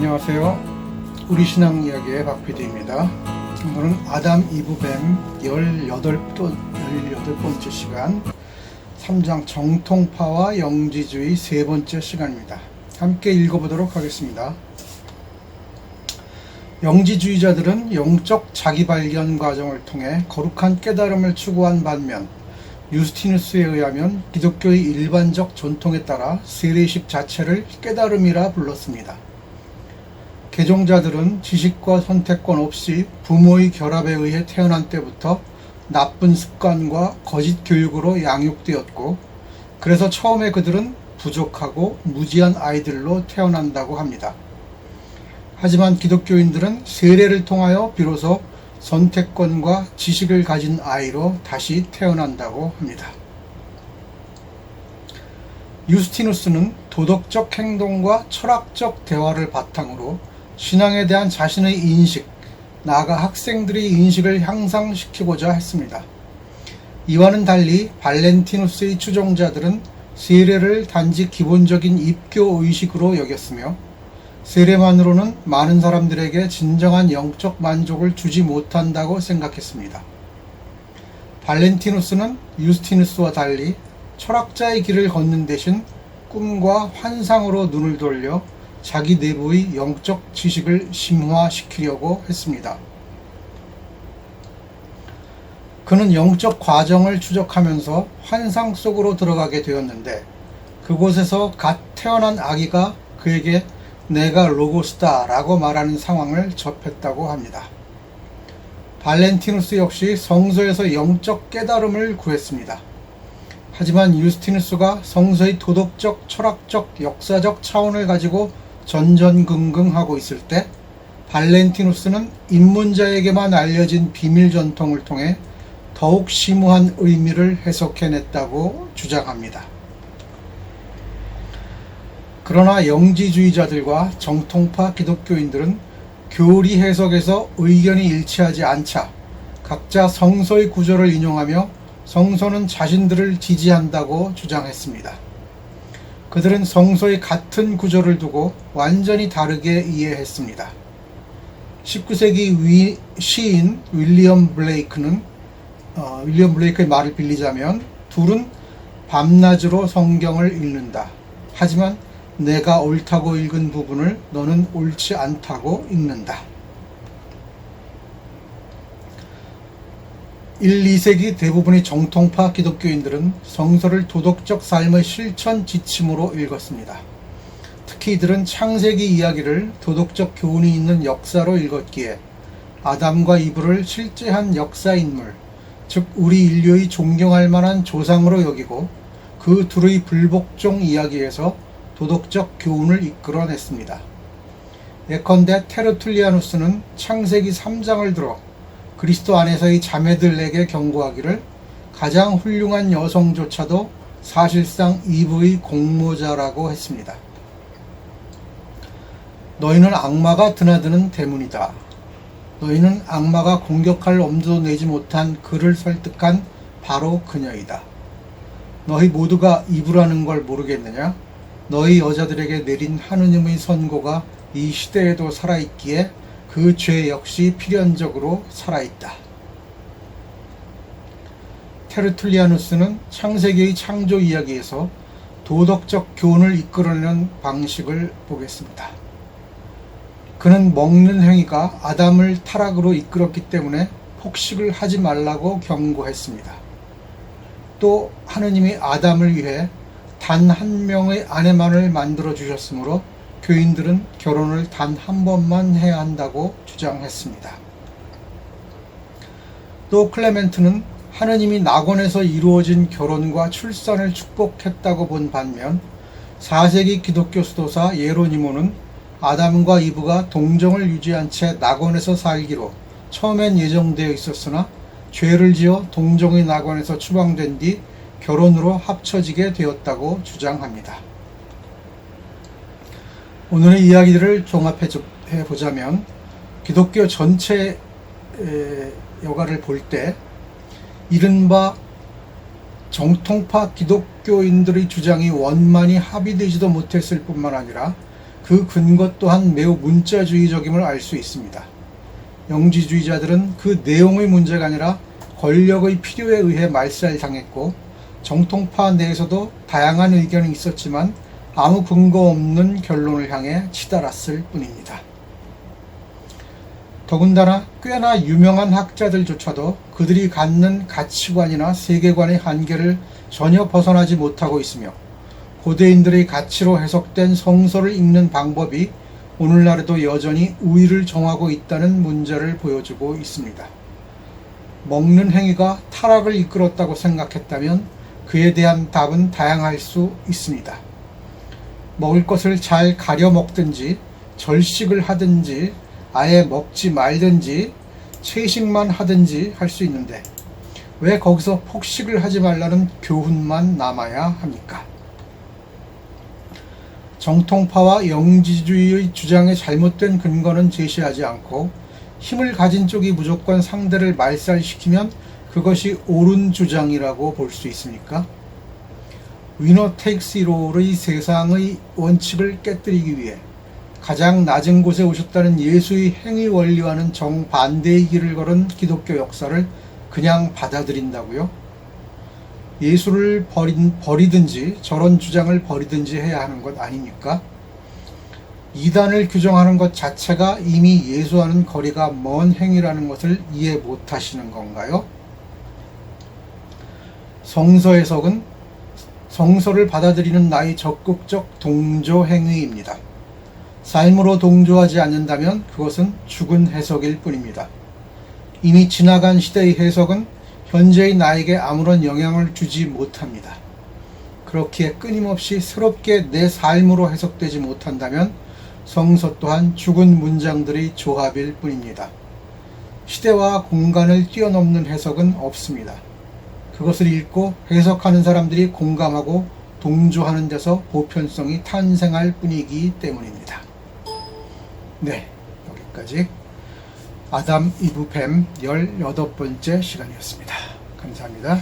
안녕하세요. 우리 신앙 이야기의 박PD입니다. 오늘은 아담 이브뱀 18번째 시간 3장 정통파와 영지주의 세 번째 시간입니다. 함께 읽어보도록 하겠습니다. 영지주의자들은 영적 자기발견 과정을 통해 거룩한 깨달음을 추구한 반면 유스티누스에 의하면 기독교의 일반적 전통에 따라 세례식 자체를 깨달음이라 불렀습니다. 개종자들은 지식과 선택권 없이 부모의 결합에 의해 태어난 때부터 나쁜 습관과 거짓 교육으로 양육되었고, 그래서 처음에 그들은 부족하고 무지한 아이들로 태어난다고 합니다. 하지만 기독교인들은 세례를 통하여 비로소 선택권과 지식을 가진 아이로 다시 태어난다고 합니다. 유스티누스는 도덕적 행동과 철학적 대화를 바탕으로 신앙에 대한 자신의 인식, 나아가 학생들의 인식을 향상시키고자 했습니다. 이와는 달리 발렌티누스의 추종자들은 세례를 단지 기본적인 입교 의식으로 여겼으며, 세례만으로는 많은 사람들에게 진정한 영적 만족을 주지 못한다고 생각했습니다. 발렌티누스는 유스티누스와 달리 철학자의 길을 걷는 대신 꿈과 환상으로 눈을 돌려 자기 내부의 영적 지식을 심화시키려고 했습니다. 그는 영적 과정을 추적하면서 환상 속으로 들어가게 되었는데, 그곳에서 갓 태어난 아기가 그에게 내가 로고스다 라고 말하는 상황을 접했다고 합니다. 발렌티누스 역시 성서에서 영적 깨달음을 구했습니다. 하지만 유스티누스가 성서의 도덕적, 철학적, 역사적 차원을 가지고 전전긍긍하고 있을 때, 발렌티누스는 입문자에게만 알려진 비밀 전통을 통해 더욱 심오한 의미를 해석해냈다고 주장합니다. 그러나 영지주의자들과 정통파 기독교인들은 교리 해석에서 의견이 일치하지 않자 각자 성서의 구절을 인용하며 성서는 자신들을 지지한다고 주장했습니다. 그들은 성서의 같은 구절을 두고 완전히 다르게 이해했습니다. 19세기 시인 윌리엄 블레이크의 말을 빌리자면, 둘은 밤낮으로 성경을 읽는다. 하지만 내가 옳다고 읽은 부분을 너는 옳지 않다고 읽는다. 1, 2세기 대부분의 정통파 기독교인들은 성서를 도덕적 삶의 실천 지침으로 읽었습니다. 특히 이들은 창세기 이야기를 도덕적 교훈이 있는 역사로 읽었기에 아담과 이브를 실제한 역사 인물, 즉 우리 인류의 존경할 만한 조상으로 여기고, 그 둘의 불복종 이야기에서 도덕적 교훈을 이끌어냈습니다. 예컨대 테르툴리아누스는 창세기 3장을 들어 그리스도 안에서의 자매들에게 경고하기를, 가장 훌륭한 여성조차도 사실상 이브의 공모자라고 했습니다. 너희는 악마가 드나드는 대문이다. 너희는 악마가 공격할 엄두도 내지 못한 그를 설득한 바로 그녀이다. 너희 모두가 이브라는 걸 모르겠느냐? 너희 여자들에게 내린 하느님의 선고가 이 시대에도 살아있기에 그 죄 역시 필연적으로 살아있다. 테르툴리아누스는 창세기의 창조 이야기에서 도덕적 교훈을 이끌어내는 방식을 보겠습니다. 그는 먹는 행위가 아담을 타락으로 이끌었기 때문에 폭식을 하지 말라고 경고했습니다. 또 하느님이 아담을 위해 단 한 명의 아내만을 만들어 주셨으므로 교인들은 결혼을 단 한 번만 해야 한다고 주장했습니다. 또 클레멘트는 하느님이 낙원에서 이루어진 결혼과 출산을 축복했다고 본 반면, 4세기 기독교 수도사 예로니모는 아담과 이브가 동정을 유지한 채 낙원에서 살기로 처음엔 예정되어 있었으나 죄를 지어 동정의 낙원에서 추방된 뒤 결혼으로 합쳐지게 되었다고 주장합니다. 오늘의 이야기들을 종합해 보자면, 기독교 전체 여가를 볼 때 이른바 정통파 기독교인들의 주장이 원만히 합의되지도 못했을 뿐만 아니라 그 근거 또한 매우 문자주의적임을 알 수 있습니다. 영지주의자들은 그 내용의 문제가 아니라 권력의 필요에 의해 말살당했고, 정통파 내에서도 다양한 의견이 있었지만 아무 근거 없는 결론을 향해 치달았을 뿐입니다. 더군다나 꽤나 유명한 학자들조차도 그들이 갖는 가치관이나 세계관의 한계를 전혀 벗어나지 못하고 있으며, 고대인들의 가치로 해석된 성서를 읽는 방법이 오늘날에도 여전히 우위를 정하고 있다는 문제를 보여주고 있습니다. 먹는 행위가 타락을 이끌었다고 생각했다면 그에 대한 답은 다양할 수 있습니다. 먹을 것을 잘 가려 먹든지, 절식을 하든지, 아예 먹지 말든지, 채식만 하든지 할 수 있는데 왜 거기서 폭식을 하지 말라는 교훈만 남아야 합니까? 정통파와 영지주의의 주장에 잘못된 근거는 제시하지 않고 힘을 가진 쪽이 무조건 상대를 말살시키면 그것이 옳은 주장이라고 볼 수 있습니까? 위너 테이크스 잇 올의 세상의 원칙을 깨뜨리기 위해 가장 낮은 곳에 오셨다는 예수의 행위 원리와는 정반대의 길을 걸은 기독교 역사를 그냥 받아들인다고요? 예수를 버리든지 저런 주장을 버리든지 해야 하는 것 아닙니까? 이단을 규정하는 것 자체가 이미 예수와는 거리가 먼 행위라는 것을 이해 못하시는 건가요? 성서 해석은 성서를 받아들이는 나의 적극적 동조 행위입니다. 삶으로 동조하지 않는다면 그것은 죽은 해석일 뿐입니다. 이미 지나간 시대의 해석은 현재의 나에게 아무런 영향을 주지 못합니다. 그렇기에 끊임없이 새롭게 내 삶으로 해석되지 못한다면 성서 또한 죽은 문장들의 조합일 뿐입니다. 시대와 공간을 뛰어넘는 해석은 없습니다. 그것을 읽고 해석하는 사람들이 공감하고 동조하는 데서 보편성이 탄생할 뿐이기 때문입니다. 네, 여기까지 아담 이브 뱀 18번째 시간이었습니다. 감사합니다.